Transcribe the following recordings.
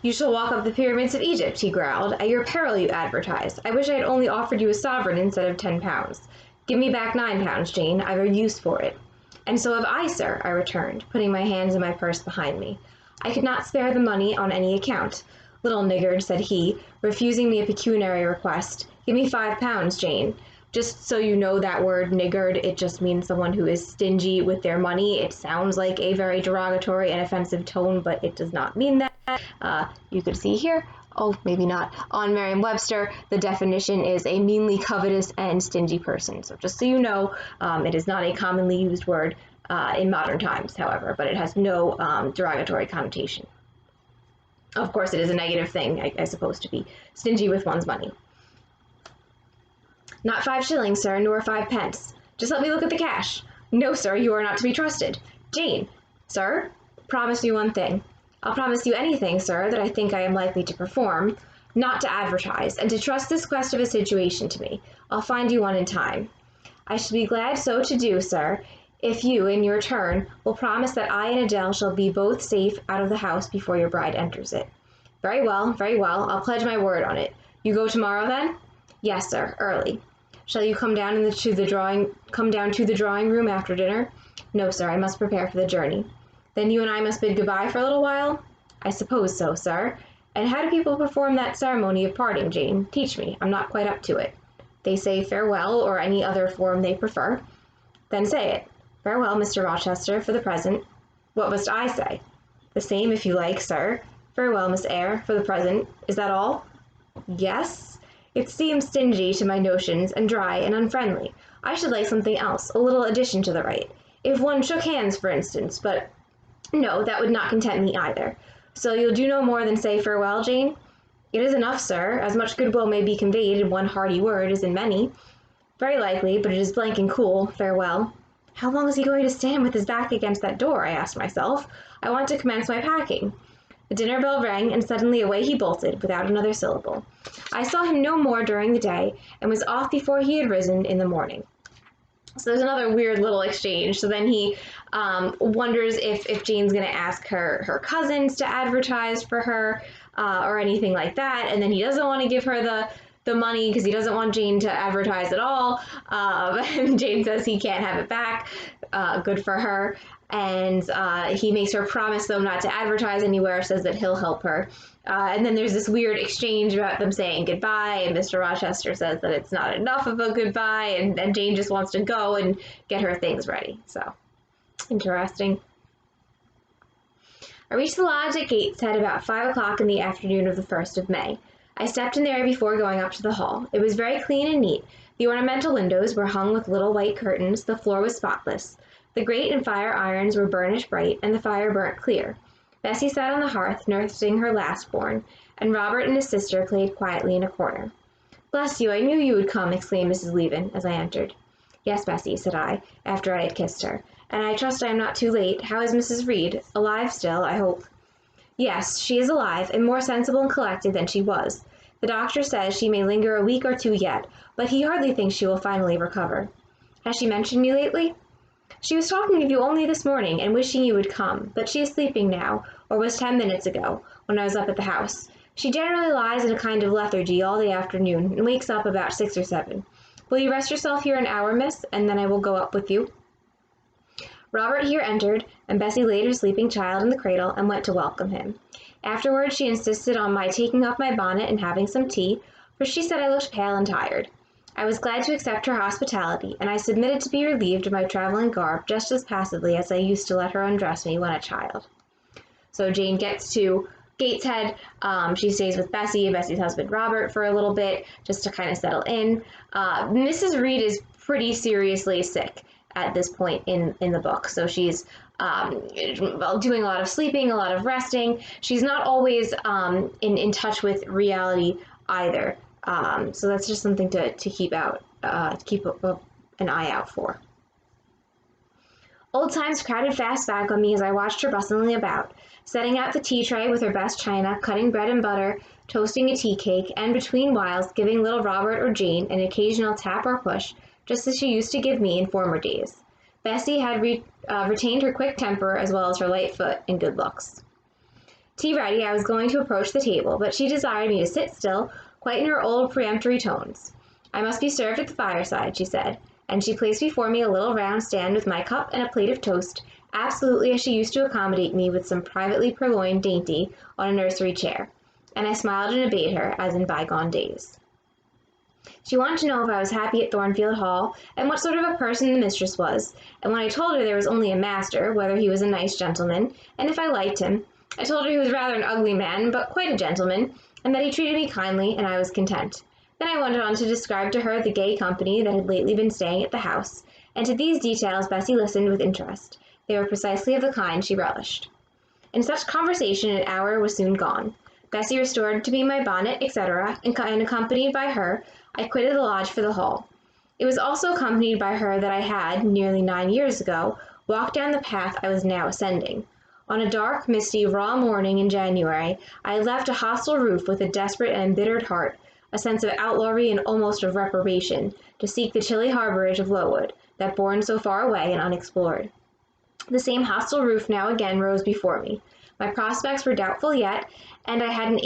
You shall walk up the pyramids of Egypt, he growled. At your peril, you advertise. I wish I had only offered you a sovereign instead of 10 pounds. Give me back 9 pounds, Jane. I've a use for it. And so have I, sir, I returned, putting my hands in my purse behind me. I could not spare the money on any account. Little niggard, said he, refusing me a pecuniary request. Give me 5 pounds, Jane. Just so you know, that word niggard, it just means someone who is stingy with their money. It sounds like a very derogatory and offensive tone, but it does not mean that. You could see here, oh, maybe not, on Merriam-Webster, the definition is a meanly covetous and stingy person. So just so you know, it is not a commonly used word in modern times, however, but it has no derogatory connotation. Of course, it is a negative thing, I suppose, to be stingy with one's money. Not 5 shillings, sir, nor 5 pence. Just let me look at the cash. No, sir, you are not to be trusted. Jane, sir, promise me one thing. I'll promise you anything, sir, that I think I am likely to perform, not to advertise, and to trust this quest of a situation to me. I'll find you one in time. I should be glad so to do, sir, if you, in your turn, will promise that I and Adele shall be both safe out of the house before your bride enters it. Very well, I'll pledge my word on it. You go tomorrow, then? Yes, sir, early. Shall you come down to the drawing room after dinner? No, sir, I must prepare for the journey. Then you and I must bid goodbye for a little while? I suppose so, sir. And how do people perform that ceremony of parting, Jane? Teach me. I'm not quite up to it. They say farewell or any other form they prefer. Then say it. Farewell, Mr. Rochester, for the present. What must I say? The same, if you like, sir. Farewell, Miss Eyre, for the present. Is that all? Yes. It seems stingy to my notions and dry and unfriendly. I should like something else, a little addition to the rite. If one shook hands, for instance, but no, that would not content me either. So you'll do no more than say farewell, Jane? It is enough, sir. As much goodwill may be conveyed in one hearty word as in many. Very likely, but it is blank and cool, farewell. How long is he going to stand with his back against that door? I asked myself. I want to commence my packing. The dinner bell rang, and suddenly away he bolted, without another syllable. I saw him no more during the day, and was off before he had risen in the morning. So there's another weird little exchange. So then he wonders if Jane's going to ask her cousins to advertise for her or anything like that. And then he doesn't want to give her the money because he doesn't want Jane to advertise at all. And Jane says he can't have it back. Good for her. And he makes her promise, though, not to advertise anywhere, says that he'll help her. And then there's this weird exchange about them saying goodbye, and Mr. Rochester says that it's not enough of a goodbye, and Jane just wants to go and get her things ready. So, interesting. I reached the lodge at Gateshead about 5 o'clock in the afternoon of the 1st of May. I stepped in there before going up to the hall. It was very clean and neat. The ornamental windows were hung with little white curtains, the floor was spotless. The grate and fire irons were burnished bright, and the fire burnt clear. Bessie sat on the hearth, nursing her last-born, and Robert and his sister played quietly in a corner. "Bless you, I knew you would come," exclaimed Mrs. Leaven, as I entered. "Yes, Bessie," said I, after I had kissed her, "and I trust I am not too late. How is Mrs. Reed? Alive still, I hope?" "Yes, she is alive, and more sensible and collected than she was. The doctor says she may linger a week or 2 yet, but he hardly thinks she will finally recover." "Has she mentioned me lately?" "She was talking of you only this morning, and wishing you would come, but she is sleeping now, or was 10 minutes ago, when I was up at the house. She generally lies in a kind of lethargy all the afternoon, and wakes up about 6 or 7. Will you rest yourself here an hour, miss, and then I will go up with you?" Robert here entered, and Bessie laid her sleeping child in the cradle and went to welcome him. Afterwards she insisted on my taking off my bonnet and having some tea, for she said I looked pale and tired. I was glad to accept her hospitality, and I submitted to be relieved of my traveling garb just as passively as I used to let her undress me when a child. So Jane gets to Gateshead. She stays with Bessie's husband Robert, for a little bit, just to kind of settle in. Mrs. Reed is pretty seriously sick at this point in the book, so she's doing a lot of sleeping, a lot of resting. She's not always in touch with reality either. So that's just something to keep an eye out for. Old times crowded fast back on me as I watched her bustling about, setting out the tea tray with her best china, cutting bread and butter, toasting a tea cake, and between whiles giving little Robert or Jane an occasional tap or push, just as she used to give me in former days. Bessie had retained her quick temper as well as her light foot and good looks. Tea ready, I was going to approach the table, but she desired me to sit still, quite in her old peremptory tones. I must be served at the fireside, she said, and she placed before me a little round stand with my cup and a plate of toast, absolutely as she used to accommodate me with some privately purloined dainty on a nursery chair, and I smiled and obeyed her, as in bygone days. She wanted to know if I was happy at Thornfield Hall, and what sort of a person the mistress was, and when I told her there was only a master, whether he was a nice gentleman, and if I liked him, I told her he was rather an ugly man, but quite a gentleman, and that he treated me kindly, and I was content. Then I went on to describe to her the gay company that had lately been staying at the house, and to these details Bessie listened with interest. They were precisely of the kind she relished. In such conversation an hour was soon gone. Bessie restored to me my bonnet, etc., and accompanied by her, I quitted the lodge for the hall. It was also accompanied by her that I had, nearly 9 years ago, walked down the path I was now ascending. On a dark, misty, raw morning in January, I had left a hostile roof with a desperate and embittered heart, a sense of outlawry and almost of reprobation, to seek the chilly harborage of Lowood, that borne so far away and unexplored. The same hostile roof now again rose before me. My prospects were doubtful yet, and I had yet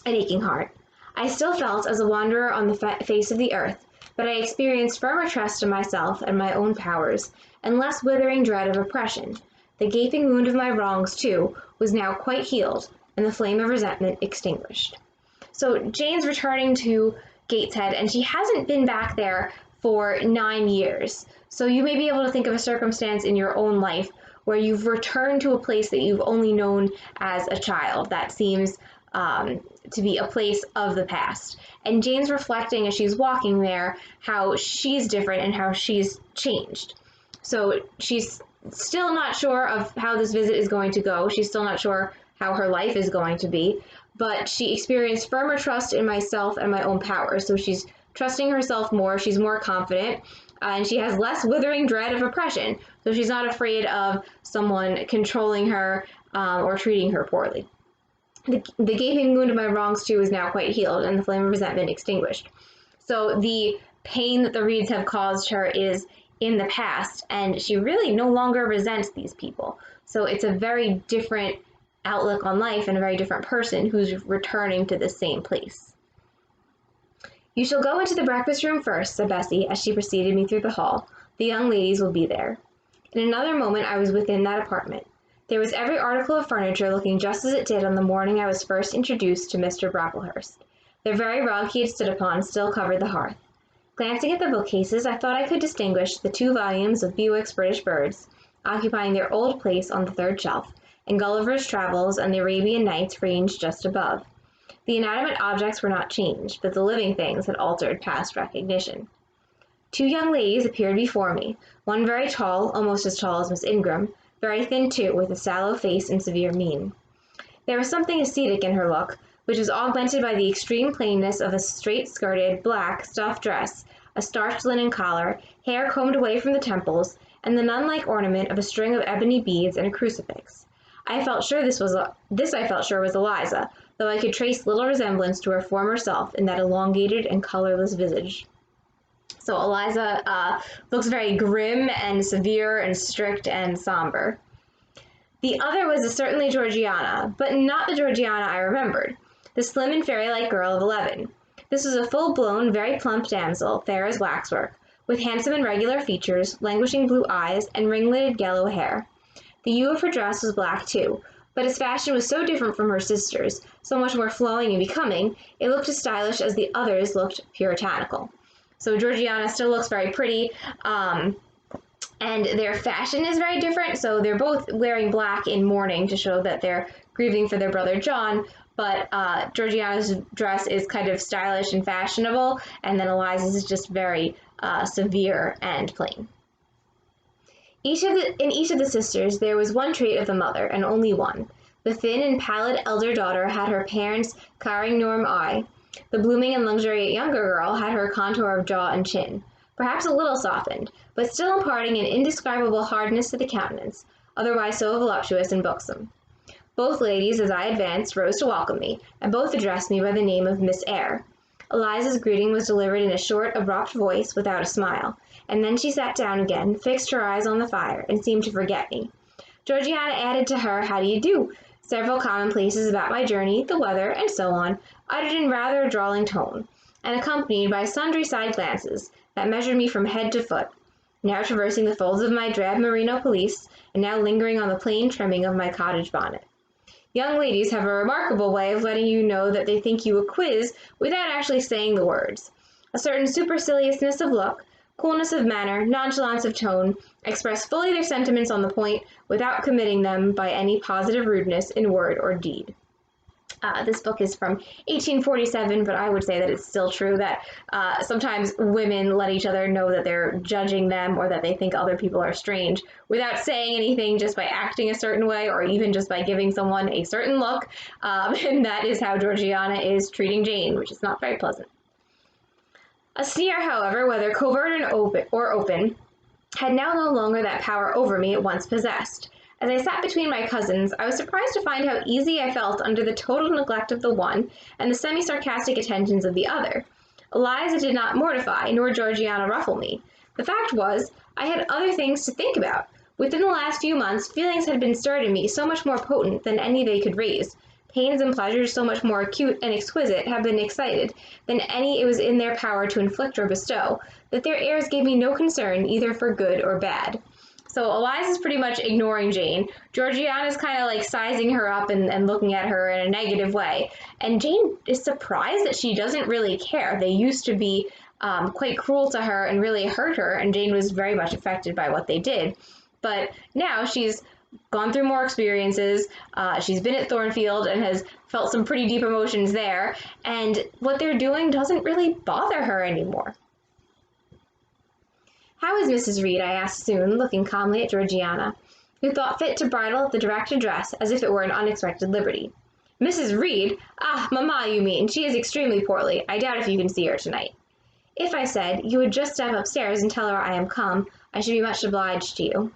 an aching heart. I still felt as a wanderer on the face of the earth, but I experienced firmer trust in myself and my own powers, and less withering dread of oppression. The gaping wound of my wrongs, too, was now quite healed, and the flame of resentment extinguished. So Jane's returning to Gateshead, and she hasn't been back there for 9 years. So you may be able to think of a circumstance in your own life where you've returned to a place that you've only known as a child that seems to be a place of the past. And Jane's reflecting as she's walking there how she's different and how she's changed. So she's still not sure of how this visit is going to go. She's still not sure how her life is going to be, but she experienced firmer trust in myself and my own power. So she's trusting herself more, she's more confident, and she has less withering dread of oppression. So she's not afraid of someone controlling her or treating her poorly. The gaping wound of my wrongs, too, is now quite healed, and the flame of resentment extinguished. So the pain that the Reeds have caused her is in the past, and she really no longer resents these people. So it's a very different outlook on life and a very different person who's returning to the same place. "You shall go into the breakfast room first," said Bessie, as she preceded me through the hall. "The young ladies will be there." In another moment I was within that apartment. There was every article of furniture looking just as it did on the morning I was first introduced to Mr. Brocklehurst. The very rug he had stood upon still covered the hearth. Glancing at the bookcases, I thought I could distinguish the 2 volumes of Bewick's British Birds, occupying their old place on the 3rd shelf, and Gulliver's Travels and the Arabian Nights ranged just above. The inanimate objects were not changed, but the living things had altered past recognition. 2 young ladies appeared before me, one very tall, almost as tall as Miss Ingram, very thin too, with a sallow face and severe mien. There was something ascetic in her look, which was augmented by the extreme plainness of a straight-skirted, black, stuff dress, a starched linen collar, hair combed away from the temples, and the nun-like ornament of a string of ebony beads and a crucifix. I felt sure was Eliza, though I could trace little resemblance to her former self in that elongated and colorless visage. So Eliza looks very grim and severe and strict and somber. The other was certainly Georgiana, but not the Georgiana I remembered, the slim and fairy-like girl of 11. This was a full-blown, very plump damsel, fair as waxwork, with handsome and regular features, languishing blue eyes, and ringleted yellow hair. The hue of her dress was black too, but its fashion was so different from her sister's, so much more flowing and becoming, it looked as stylish as the others looked puritanical. So Georgiana still looks very pretty, and their fashion is very different. So they're both wearing black in mourning to show that they're grieving for their brother John, but Georgiana's dress is kind of stylish and fashionable, and then Eliza's is just very severe and plain. In each of the sisters there was one trait of the mother, and only one. The thin and pallid elder daughter had her parents' carignorm eye. The blooming and luxuriant younger girl had her contour of jaw and chin, perhaps a little softened, but still imparting an indescribable hardness to the countenance, otherwise so voluptuous and buxom. Both ladies, as I advanced, rose to welcome me, and both addressed me by the name of Miss Eyre. Eliza's greeting was delivered in a short, abrupt voice, without a smile, and then she sat down again, fixed her eyes on the fire, and seemed to forget me. Georgiana added to her "how do you do," several commonplaces about my journey, the weather, and so on, uttered in rather a drawling tone, and accompanied by sundry side glances that measured me from head to foot, now traversing the folds of my drab merino pelisse, and now lingering on the plain trimming of my cottage bonnet. Young ladies have a remarkable way of letting you know that they think you a quiz without actually saying the words. A certain superciliousness of look, coolness of manner, nonchalance of tone, express fully their sentiments on the point without committing them by any positive rudeness in word or deed. This book is from 1847, but I would say that it's still true that sometimes women let each other know that they're judging them or that they think other people are strange without saying anything, just by acting a certain way or even just by giving someone a certain look. And that is how Georgiana is treating Jane, which is not very pleasant. A sneer, however, whether covert or open, had now no longer that power over me it once possessed. As I sat between my cousins, I was surprised to find how easy I felt under the total neglect of the one and the semi-sarcastic attentions of the other. Eliza did not mortify, nor Georgiana ruffle me. The fact was, I had other things to think about. Within the last few months, feelings had been stirred in me so much more potent than any they could raise. Pains and pleasures so much more acute and exquisite have been excited than any it was in their power to inflict or bestow, that their airs gave me no concern either for good or bad. So Eliza's pretty much ignoring Jane. Georgiana's kind of like sizing her up and looking at her in a negative way. And Jane is surprised that she doesn't really care. They used to be quite cruel to her and really hurt her, and Jane was very much affected by what they did. But now she's gone through more experiences. She's been at Thornfield and has felt some pretty deep emotions there. And what they're doing doesn't really bother her anymore. "How is Mrs. Reed?" I asked soon, looking calmly at Georgiana, who thought fit to bridle at the direct address as if it were an unexpected liberty. "Mrs. Reed? Ah, mamma, you mean. She is extremely poorly. I doubt if you can see her tonight." "If," I said, "you would just step upstairs and tell her I am come, I should be much obliged to you."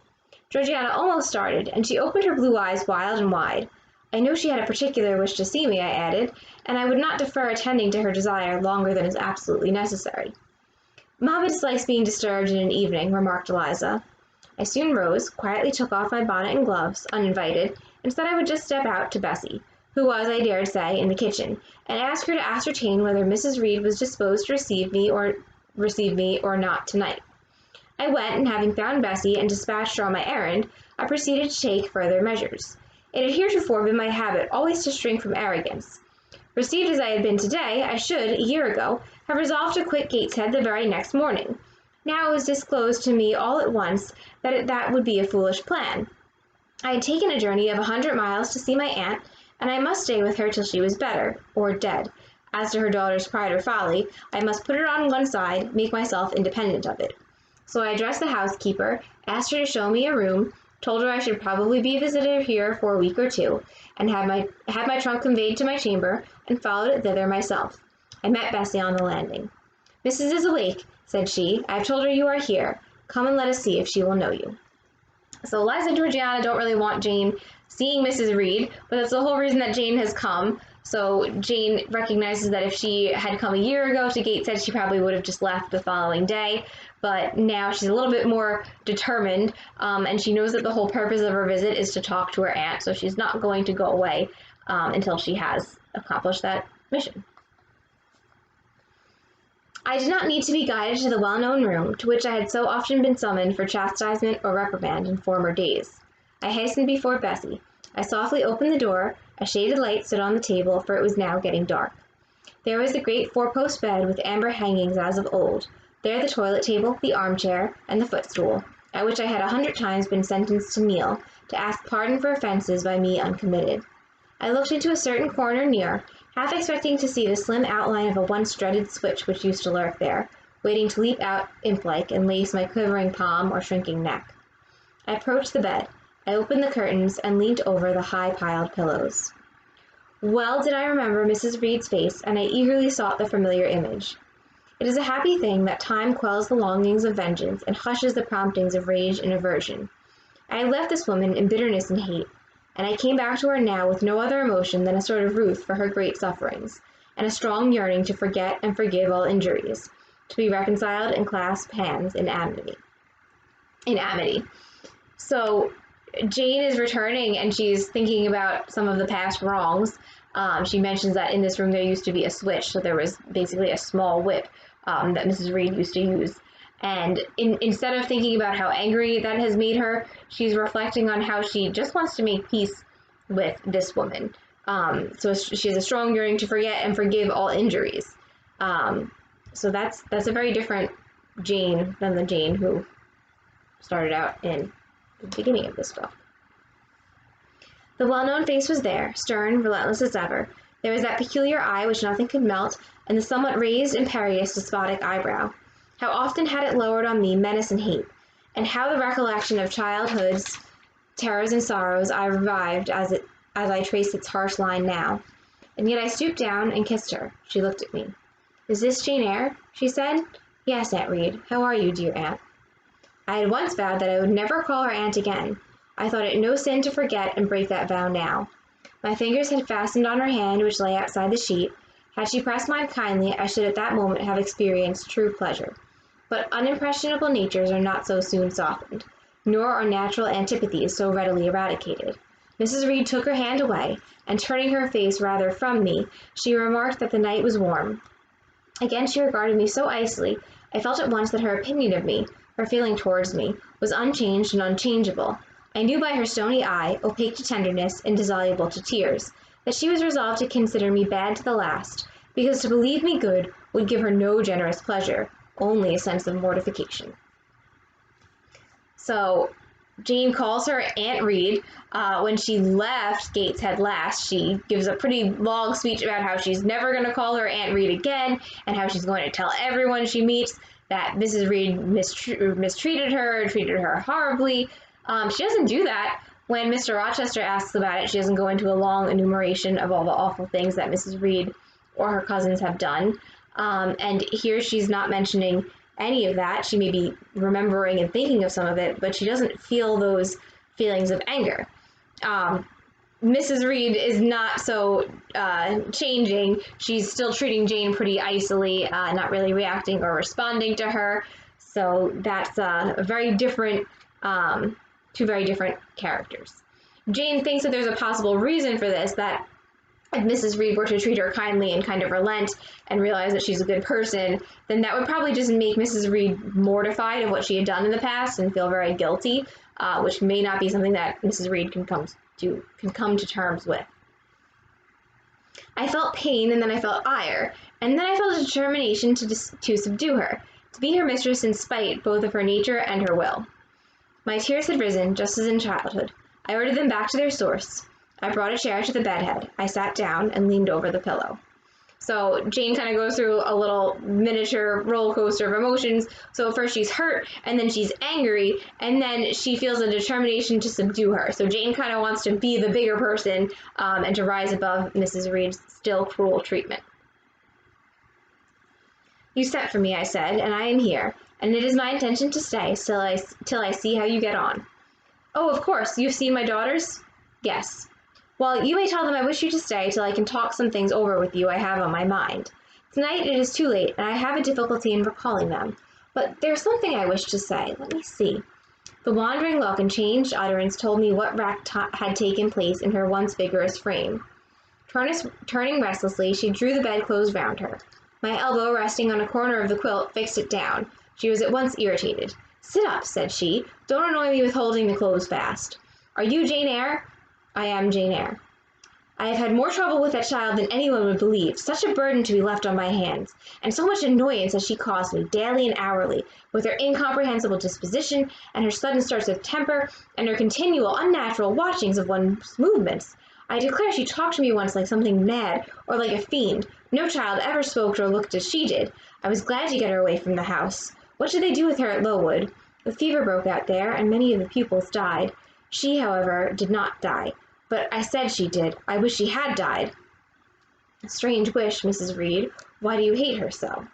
Georgiana almost started, and she opened her blue eyes wide and wide. "I know she had a particular wish to see me," I added, "and I would not defer attending to her desire longer than is absolutely necessary." "Mamma dislikes being disturbed in an evening," remarked Eliza. I soon rose, quietly took off my bonnet and gloves, uninvited, and said I would just step out to Bessie, who was, I dared say, in the kitchen, and ask her to ascertain whether Mrs. Reed was disposed to receive me or not tonight. I went, and having found Bessie and dispatched her on my errand, I proceeded to take further measures. It had heretofore been my habit always to shrink from arrogance. Received as I had been today, I should, a year ago, have resolved to quit Gateshead the very next morning. Now it was disclosed to me all at once that that would be a foolish plan. I had taken a journey of 100 miles to see my aunt, and I must stay with her till she was better, or dead. As to her daughter's pride or folly, I must put it on one side, make myself independent of it. So I addressed the housekeeper, asked her to show me a room, told her I should probably be visited here for a week or two, and had my trunk conveyed to my chamber, and followed it thither myself. I met Bessie on the landing. "Mrs. is awake," said she. "I have told her you are here. Come and let us see if she will know you." So Eliza and Georgiana don't really want Jane seeing Mrs. Reed, but that's the whole reason that Jane has come. So Jane recognizes that if she had come a year ago to Gateshead, she probably would have just left the following day. But now she's a little bit more determined, and she knows that the whole purpose of her visit is to talk to her aunt, so she's not going to go away until she has accomplished that mission. I did not need to be guided to the well-known room to which I had so often been summoned for chastisement or reprimand in former days. I hastened before Bessie. I softly opened the door. A shaded light stood on the table, for it was now getting dark. There was the great four-post bed with amber hangings as of old. There the toilet table, the armchair, and the footstool, at which I had 100 times been sentenced to kneel, to ask pardon for offences by me uncommitted. I looked into a certain corner near, half expecting to see the slim outline of a once dreaded switch which used to lurk there, waiting to leap out imp-like and lace my quivering palm or shrinking neck. I approached the bed. I opened the curtains and leaned over the high-piled pillows. Well did I remember Mrs. Reed's face, and I eagerly sought the familiar image. It is a happy thing that time quells the longings of vengeance and hushes the promptings of rage and aversion. I had left this woman in bitterness and hate, and I came back to her now with no other emotion than a sort of ruth for her great sufferings, and a strong yearning to forget and forgive all injuries, to be reconciled and clasp hands in amity. So Jane is returning and she's thinking about some of the past wrongs. She mentions that in this room there used to be a switch, so there was basically a small whip that Mrs. Reed used to use. And instead of thinking about how angry that has made her, she's reflecting on how she just wants to make peace with this woman. So she has a strong yearning to forget and forgive all injuries. So that's a very different Jane than the Jane who started out in the beginning of this book. The well-known face was there, stern, relentless as ever. There was that peculiar eye which nothing could melt, and the somewhat raised, imperious, despotic eyebrow. How often had it lowered on me menace and hate, and how the recollection of childhood's terrors and sorrows I revived as I traced its harsh line now. And yet I stooped down and kissed her. She looked at me. "Is this Jane Eyre?" she said. "Yes, Aunt Reed. How are you, dear aunt?" I had once vowed that I would never call her aunt again. I thought it no sin to forget and break that vow now. My fingers had fastened on her hand which lay outside the sheet. Had she pressed mine kindly, I should at that moment have experienced true pleasure. But unimpressionable natures are not so soon softened, nor are natural antipathies so readily eradicated. Mrs. Reed took her hand away, and turning her face rather from me, she remarked that the night was warm. Again she regarded me so icily, I felt at once that her opinion of me, her feeling towards me, was unchanged and unchangeable. I knew by her stony eye, opaque to tenderness, indissoluble to tears, that she was resolved to consider me bad to the last, because to believe me good would give her no generous pleasure, only a sense of mortification. So Jane calls her Aunt Reed. When she left Gateshead last, she gives a pretty long speech about how she's never going to call her Aunt Reed again, and how she's going to tell everyone she meets that Mrs. Reed mistreated her, treated her horribly. She doesn't do that. When Mr. Rochester asks about it, she doesn't go into a long enumeration of all the awful things that Mrs. Reed or her cousins have done. And here she's not mentioning any of that. She may be remembering and thinking of some of it, but she doesn't feel those feelings of anger. Mrs. Reed is not so changing. She's still treating Jane pretty icily, not really reacting or responding to her. So that's a very different, two very different characters. Jane thinks that there's a possible reason for this, that if Mrs. Reed were to treat her kindly and kind of relent and realize that she's a good person, then that would probably just make Mrs. Reed mortified of what she had done in the past and feel very guilty, which may not be something that Mrs. Reed can come to terms with. I felt pain, and then I felt ire, and then I felt a determination to subdue her, to be her mistress in spite both of her nature and her will. My tears had risen, just as in childhood. I ordered them back to their source. I brought a chair to the bedhead. I sat down and leaned over the pillow. So Jane kind of goes through a little miniature roller coaster of emotions. So first she's hurt, and then she's angry, and then she feels a determination to subdue her. So Jane kind of wants to be the bigger person and to rise above Mrs. Reed's still cruel treatment. "You sent for me," I said, "and I am here, and it is my intention to stay till I see how you get on." "Oh, of course, you've seen my daughters?" "Yes." "Well, you may tell them I wish you to stay till I can talk some things over with you I have on my mind. Tonight it is too late, and I have a difficulty in recalling them. But there's something I wish to say. Let me see." The wandering look and changed utterance told me what wreck had taken place in her once vigorous frame. Turning restlessly, she drew the bedclothes round her. My elbow, resting on a corner of the quilt, fixed it down. She was at once irritated. "Sit up," said she. "Don't annoy me with holding the clothes fast. Are you Jane Eyre?" "I am Jane Eyre." "I have had more trouble with that child than anyone would believe. Such a burden to be left on my hands, and so much annoyance as she caused me, daily and hourly, with her incomprehensible disposition, and her sudden starts of temper, and her continual unnatural watchings of one's movements. I declare she talked to me once like something mad, or like a fiend. No child ever spoke or looked as she did. I was glad to get her away from the house. What did they do with her at Lowood? The fever broke out there, and many of the pupils died. She, however, did not die. But I said she did. I wish she had died." "A strange wish, Mrs. Reed. Why do you hate her so?"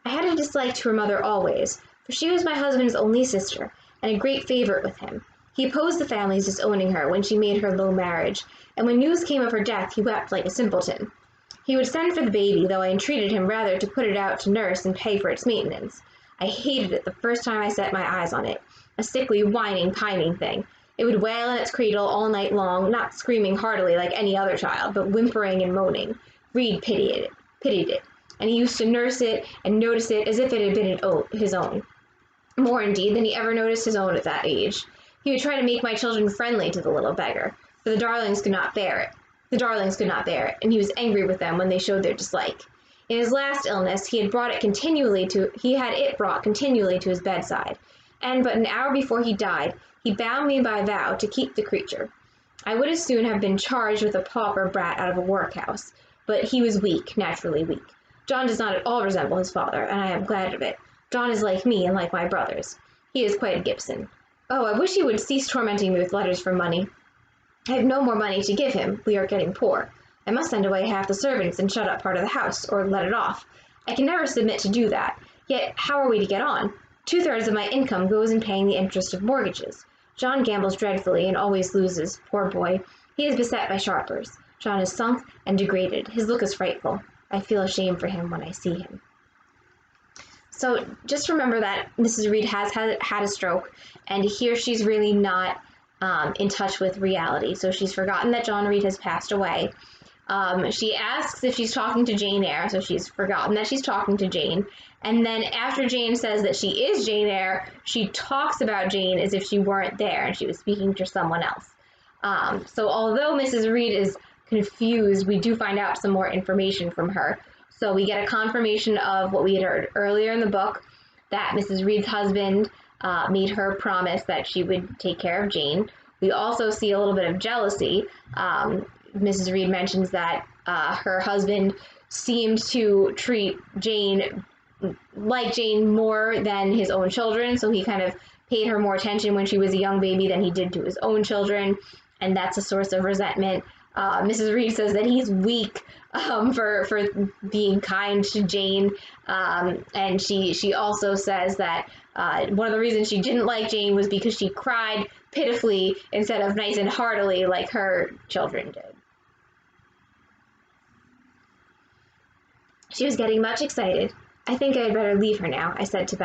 "I had a dislike to her mother always, for she was my husband's only sister, and a great favorite with him. He opposed the family's disowning her when she made her low marriage, and when news came of her death he wept like a simpleton. He would send for the baby, though I entreated him rather to put it out to nurse and pay for its maintenance. I hated it the first time I set my eyes on it, a sickly, whining, pining thing. It would wail in its cradle all night long, not screaming heartily like any other child, but whimpering and moaning. Reed pitied it, and he used to nurse it and notice it as if it had been his own. More, indeed, than he ever noticed his own at that age. He would try to make my children friendly to the little beggar, for the darlings could not bear it. And he was angry with them when they showed their dislike. In his last illness, he had it brought continually to his bedside, and but an hour before he died, he bound me by vow to keep the creature. I would as soon have been charged with a pauper brat out of a workhouse, but he was weak, naturally weak. John does not at all resemble his father, and I am glad of it. John is like me and like my brothers. He is quite a Gibson. Oh, I wish he would cease tormenting me with letters for money. I have no more money to give him. We are getting poor. I must send away half the servants and shut up part of the house, or let it off. I can never submit to do that. Yet how are we to get on? 2/3 of my income goes in paying the interest of mortgages. John gambles dreadfully and always loses, poor boy. He is beset by sharpers. John is sunk and degraded. His look is frightful. I feel ashamed for him when I see him. So just remember that Mrs. Reed has had a stroke, and here she's really not in touch with reality. So she's forgotten that John Reed has passed away. She asks if she's talking to Jane Eyre, so she's forgotten that she's talking to Jane. And then after Jane says that she is Jane Eyre, she talks about Jane as if she weren't there and she was speaking to someone else. So although Mrs. Reed is confused, we do find out some more information from her. So we get a confirmation of what we had heard earlier in the book, that Mrs. Reed's husband made her promise that she would take care of Jane. We also see a little bit of jealousy. Mrs. Reed mentions that her husband seemed to treat Jane like Jane more than his own children, so he kind of paid her more attention when she was a young baby than he did to his own children, and that's a source of resentment. Mrs. Reed says that he's weak for being kind to Jane, and she also says that one of the reasons she didn't like Jane was because she cried pitifully instead of nice and heartily like her children did. She was getting much excited. I think I had better leave her now, said I to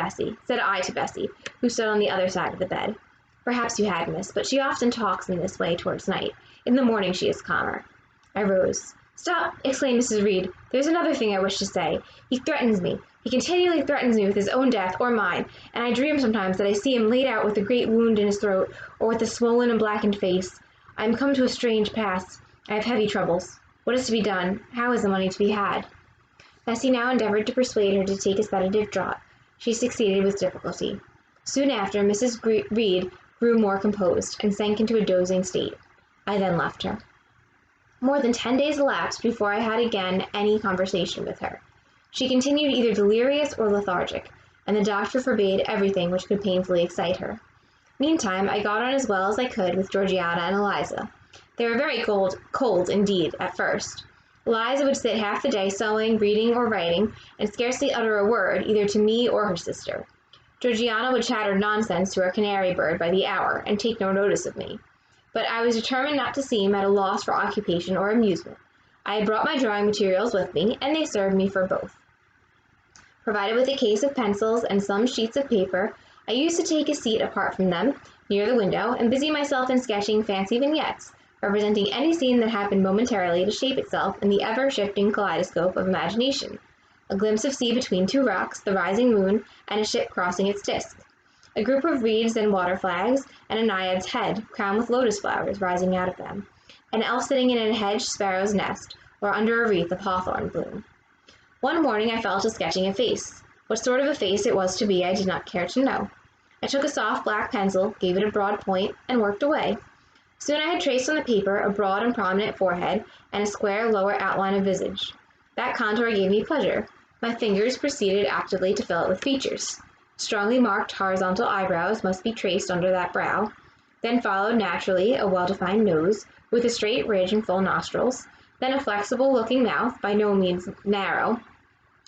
Bessie, who stood on the other side of the bed. Perhaps you had, miss, but she often talks in this way towards night. In the morning she is calmer. I rose. Stop, exclaimed Mrs. Reed. There's another thing I wish to say. He threatens me. He continually threatens me with his own death or mine, and I dream sometimes that I see him laid out with a great wound in his throat, or with a swollen and blackened face. I am come to a strange pass. I have heavy troubles. What is to be done? How is the money to be had? Bessie now endeavored to persuade her to take a sedative draught. She succeeded with difficulty. Soon after, Mrs. Reed grew more composed, and sank into a dozing state. I then left her. More than 10 days elapsed before I had again any conversation with her. She continued either delirious or lethargic, and the doctor forbade everything which could painfully excite her. Meantime, I got on as well as I could with Georgiana and Eliza. They were very cold indeed, at first. Eliza would sit half the day sewing, reading, or writing, and scarcely utter a word, either to me or her sister. Georgiana would chatter nonsense to her canary bird by the hour, and take no notice of me. But I was determined not to seem at a loss for occupation or amusement. I had brought my drawing materials with me, and they served me for both. Provided with a case of pencils and some sheets of paper, I used to take a seat apart from them, near the window, and busy myself in sketching fancy vignettes, representing any scene that happened momentarily to shape itself in the ever-shifting kaleidoscope of imagination. A glimpse of sea between two rocks, the rising moon, and a ship crossing its disk. A group of reeds and water flags, and a naiad's head, crowned with lotus flowers rising out of them. An elf sitting in a hedge sparrow's nest, or under a wreath of hawthorn bloom. One morning I fell to sketching a face. What sort of a face it was to be I did not care to know. I took a soft black pencil, gave it a broad point, and worked away. Soon I had traced on the paper a broad and prominent forehead, and a square lower outline of visage. That contour gave me pleasure. My fingers proceeded actively to fill it with features. Strongly marked horizontal eyebrows must be traced under that brow. Then followed naturally a well-defined nose, with a straight ridge and full nostrils, then a flexible-looking mouth, by no means narrow,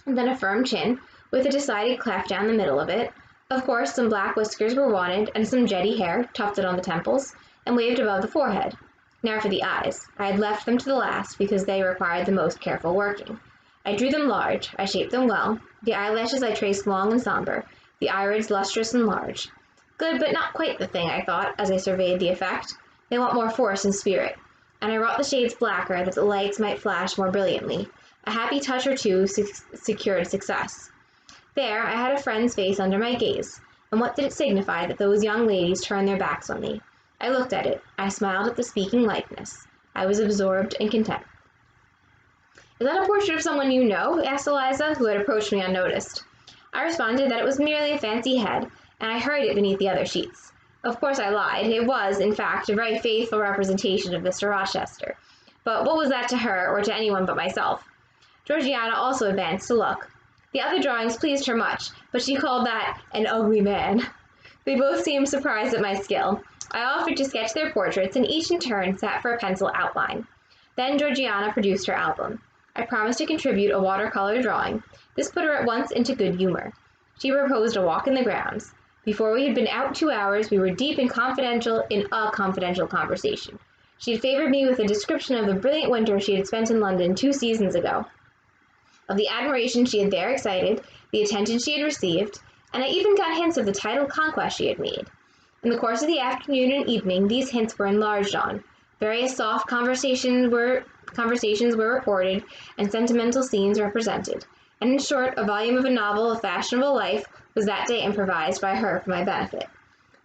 and then a firm chin, with a decided cleft down the middle of it. Of course, some black whiskers were wanted, and some jetty hair, tufted on the temples, and waved above the forehead. Now for the eyes. I had left them to the last, because they required the most careful working. I drew them large, I shaped them well. The eyelashes I traced long and somber, the irids lustrous and large. Good, but not quite the thing, I thought, as I surveyed the effect. They want more force and spirit. And I wrought the shades blacker that the lights might flash more brilliantly. A happy touch or two secured success. There, I had a friend's face under my gaze, and what did it signify that those young ladies turned their backs on me? I looked at it. I smiled at the speaking likeness. I was absorbed and content. Is that a portrait of someone you know? Asked Eliza, who had approached me unnoticed. I responded that it was merely a fancy head, and I hurried it beneath the other sheets. Of course I lied. It was, in fact, a very faithful representation of Mr. Rochester. But what was that to her, or to anyone but myself? Georgiana also advanced to look. The other drawings pleased her much, but she called that an ugly man. They both seemed surprised at my skill. I offered to sketch their portraits, and each in turn sat for a pencil outline. Then Georgiana produced her album. I promised to contribute a watercolor drawing. This put her at once into good humor. She proposed a walk in the grounds. Before we had been out 2 hours, we were deep in a confidential conversation. She had favored me with a description of the brilliant winter she had spent in London 2 seasons ago, of the admiration she had there excited, the attention she had received, and I even got hints of the tidal conquest she had made. In the course of the afternoon and evening, these hints were enlarged on. Various soft conversations were reported, and sentimental scenes represented. And in short, a volume of a novel of fashionable life was that day improvised by her for my benefit.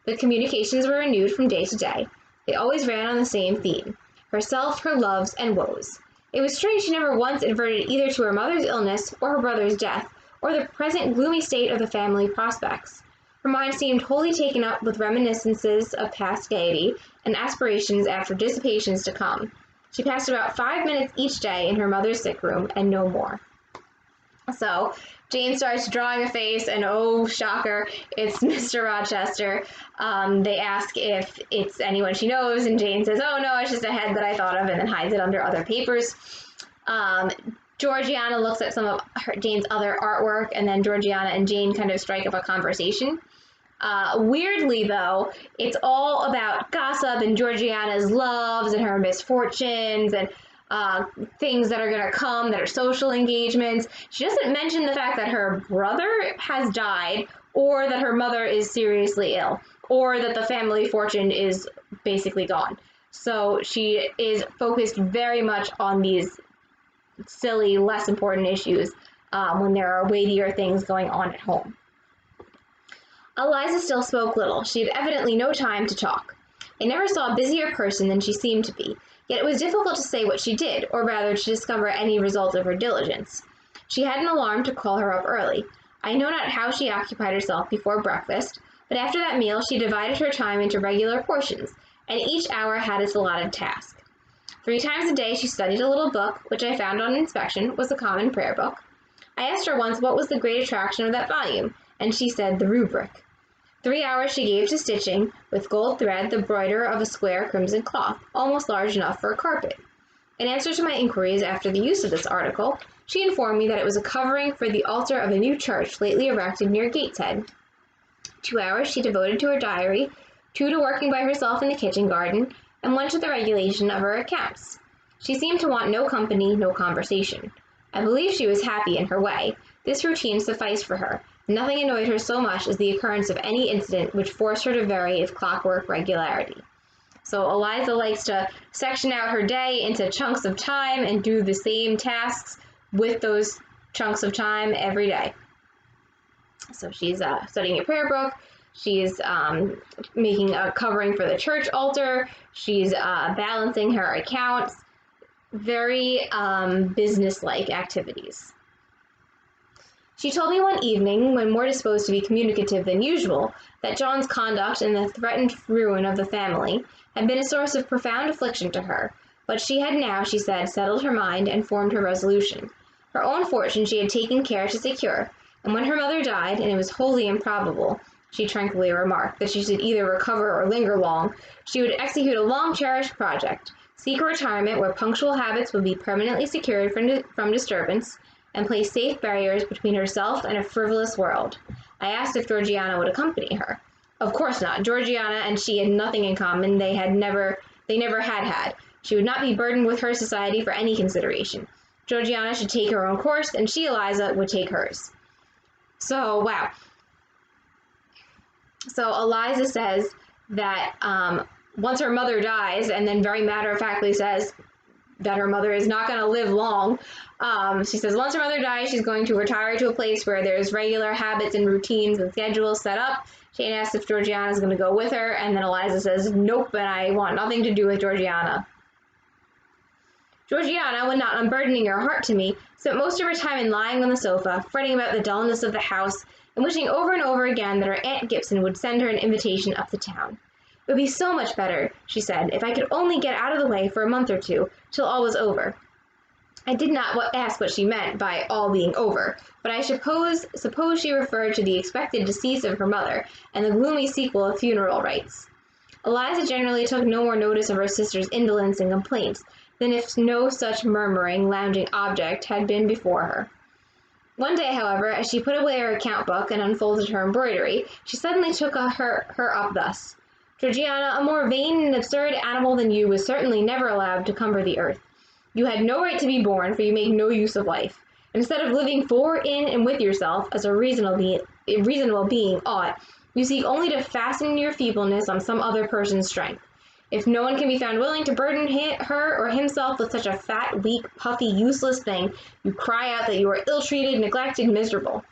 The communications were renewed from day to day. They always ran on the same theme: herself, her loves, and woes. It was strange she never once adverted either to her mother's illness, or her brother's death, or the present gloomy state of the family prospects. Her mind seemed wholly taken up with reminiscences of past gaiety, and aspirations after dissipations to come. She passed about 5 minutes each day in her mother's sick room, and no more. So Jane starts drawing a face, and oh, shocker, it's Mr. Rochester. They ask if it's anyone she knows, and Jane says, oh no, it's just a head that I thought of, and then hides it under other papers. Georgiana looks at some of Jane's other artwork, and then Georgiana and Jane kind of strike up a conversation. Weirdly, though, it's all about gossip and Georgiana's loves and her misfortunes and things that are going to come that are social engagements. She doesn't mention the fact that her brother has died, or that her mother is seriously ill, or that the family fortune is basically gone. So she is focused very much on these silly, less important issues when there are weightier things going on at home. Eliza still spoke little. She had evidently no time to talk. I never saw a busier person than she seemed to be, yet it was difficult to say what she did, or rather to discover any result of her diligence. She had an alarm to call her up early. I know not how she occupied herself before breakfast, but after that meal she divided her time into regular portions, and each hour had its allotted task. 3 times a day she studied a little book, which I found on inspection was a common prayer book. I asked her once what was the great attraction of that volume, and she said the rubric. 3 hours she gave to stitching, with gold thread, the broider of a square crimson cloth, almost large enough for a carpet. In answer to my inquiries after the use of this article, she informed me that it was a covering for the altar of a new church lately erected near Gateshead. 2 hours she devoted to her diary, 2 to working by herself in the kitchen garden, and 1 to the regulation of her accounts. She seemed to want no company, no conversation. I believe she was happy in her way. This routine sufficed for her. Nothing annoyed her so much as the occurrence of any incident which forced her to vary its clockwork regularity. So Eliza likes to section out her day into chunks of time and do the same tasks with those chunks of time every day. So she's studying a prayer book, she's making a covering for the church altar, she's balancing her accounts, very business-like activities. She told me one evening, when more disposed to be communicative than usual, that John's conduct and the threatened ruin of the family had been a source of profound affliction to her, but she had now, she said, settled her mind and formed her resolution. Her own fortune she had taken care to secure, and when her mother died, and it was wholly improbable, she tranquilly remarked, that she should either recover or linger long, she would execute a long-cherished project, seek a retirement where punctual habits would be permanently secured from disturbance, and place safe barriers between herself and a frivolous world. I asked if Georgiana would accompany her. Of course not. Georgiana and she had nothing in common. They never had. She would not be burdened with her society for any consideration. Georgiana should take her own course, and she, Eliza, would take hers. So, wow. So Eliza says that once her mother dies, and then very matter-of-factly says that her mother is not going to live long. She says once her mother dies, she's going to retire to a place where there's regular habits and routines and schedules set up. Jane asks if Georgiana is going to go with her, and then Eliza says, nope, and I want nothing to do with Georgiana. Georgiana, when not unburdening her heart to me, spent most of her time in lying on the sofa, fretting about the dullness of the house, and wishing over and over again that her Aunt Gibson would send her an invitation up to town. It would be so much better, she said, if I could only get out of the way for a month or two, till all was over. I did not ask what she meant by all being over, but I suppose she referred to the expected decease of her mother, and the gloomy sequel of funeral rites. Eliza generally took no more notice of her sister's indolence and complaints than if no such murmuring, lounging object had been before her. One day, however, as she put away her account book and unfolded her embroidery, she suddenly took her up thus. Georgiana, a more vain and absurd animal than you was certainly never allowed to cumber the earth. You had no right to be born, for you make no use of life. Instead of living for, in, and with yourself, as a reasonable being ought, you seek only to fasten your feebleness on some other person's strength. If no one can be found willing to burden her or himself with such a fat, weak, puffy, useless thing, you cry out that you are ill-treated, neglected, miserable.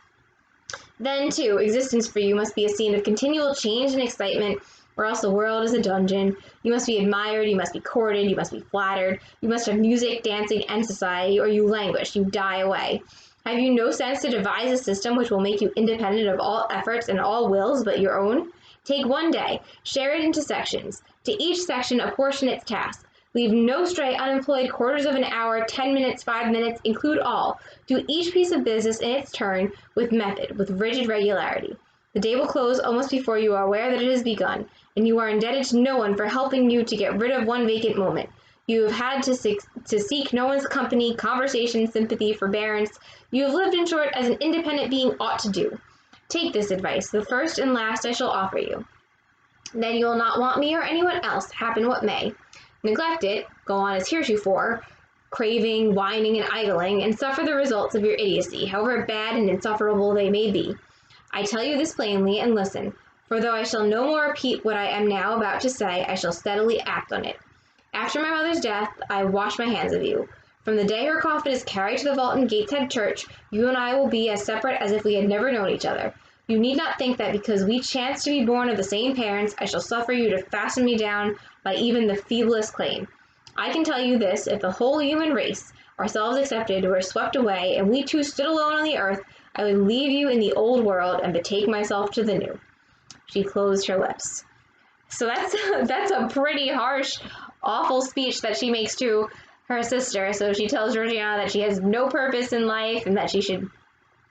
Then, too, existence for you must be a scene of continual change and excitement, or else the world is a dungeon. You must be admired, you must be courted, you must be flattered, you must have music, dancing, and society, or you languish, you die away. Have you no sense to devise a system which will make you independent of all efforts and all wills but your own? Take one day, share it into sections. To each section apportion its task. Leave no stray unemployed quarters of an hour, 10 minutes, 5 minutes, include all. Do each piece of business in its turn, with method, with rigid regularity. The day will close almost before you are aware that it has begun, and you are indebted to no one for helping you to get rid of one vacant moment. You have had to seek no one's company, conversation, sympathy, forbearance. You have lived, in short, as an independent being ought to do. Take this advice, the first and last I shall offer you. Then you will not want me or anyone else, happen what may. Neglect it, go on as heretofore, craving, whining, and idling, and suffer the results of your idiocy, however bad and insufferable they may be. I tell you this plainly, and listen, for though I shall no more repeat what I am now about to say, I shall steadily act on it. After my mother's death, I wash my hands of you. From the day her coffin is carried to the vault in Gateshead Church, you and I will be as separate as if we had never known each other. You need not think that because we chance to be born of the same parents, I shall suffer you to fasten me down by even the feeblest claim. I can tell you this, if the whole human race, ourselves excepted, were swept away, and we two stood alone on the earth, I would leave you in the old world and betake myself to the new. She closed her lips. So that's a pretty harsh, awful speech that she makes to her sister. So she tells Georgiana that she has no purpose in life and that she should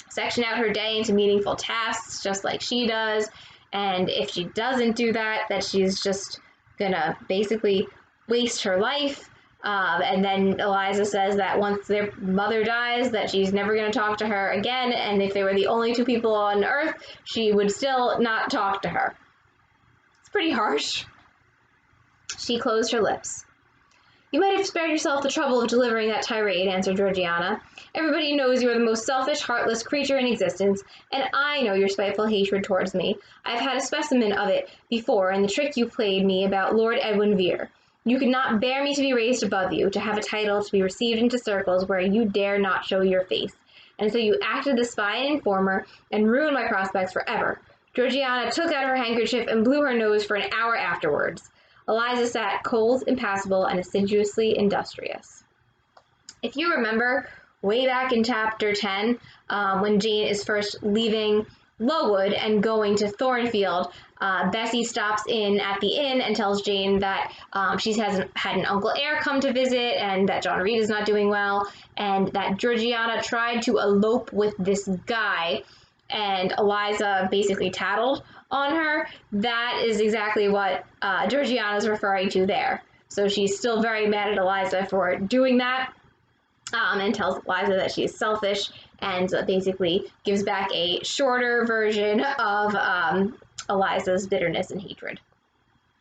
section out her day into meaningful tasks just like she does. And if she doesn't do that, that she's just gonna basically waste her life. And then Eliza says that once their mother dies, that she's never going to talk to her again. And if they were the only two people on Earth, she would still not talk to her. It's pretty harsh. She closed her lips. You might have spared yourself the trouble of delivering that tirade, answered Georgiana. Everybody knows you are the most selfish, heartless creature in existence, and I know your spiteful hatred towards me. I've had a specimen of it before in the trick you played me about Lord Edwin Vere. You could not bear me to be raised above you, to have a title, to be received into circles where you dare not show your face. And so you acted the spy and informer, and ruined my prospects forever. Georgiana took out her handkerchief and blew her nose for an hour afterwards. Eliza sat cold, impassible, and assiduously industrious. If you remember, way back in chapter 10, when Jane is first leaving Lowood and going to Thornfield, Bessie stops in at the inn and tells Jane that she hasn't had an Uncle Eyre come to visit and that John Reed is not doing well and that Georgiana tried to elope with this guy and Eliza basically tattled on her. That is exactly what Georgiana is referring to there. So she's still very mad at Eliza for doing that and tells Eliza that she is selfish and basically gives back a shorter version of Eliza's bitterness and hatred.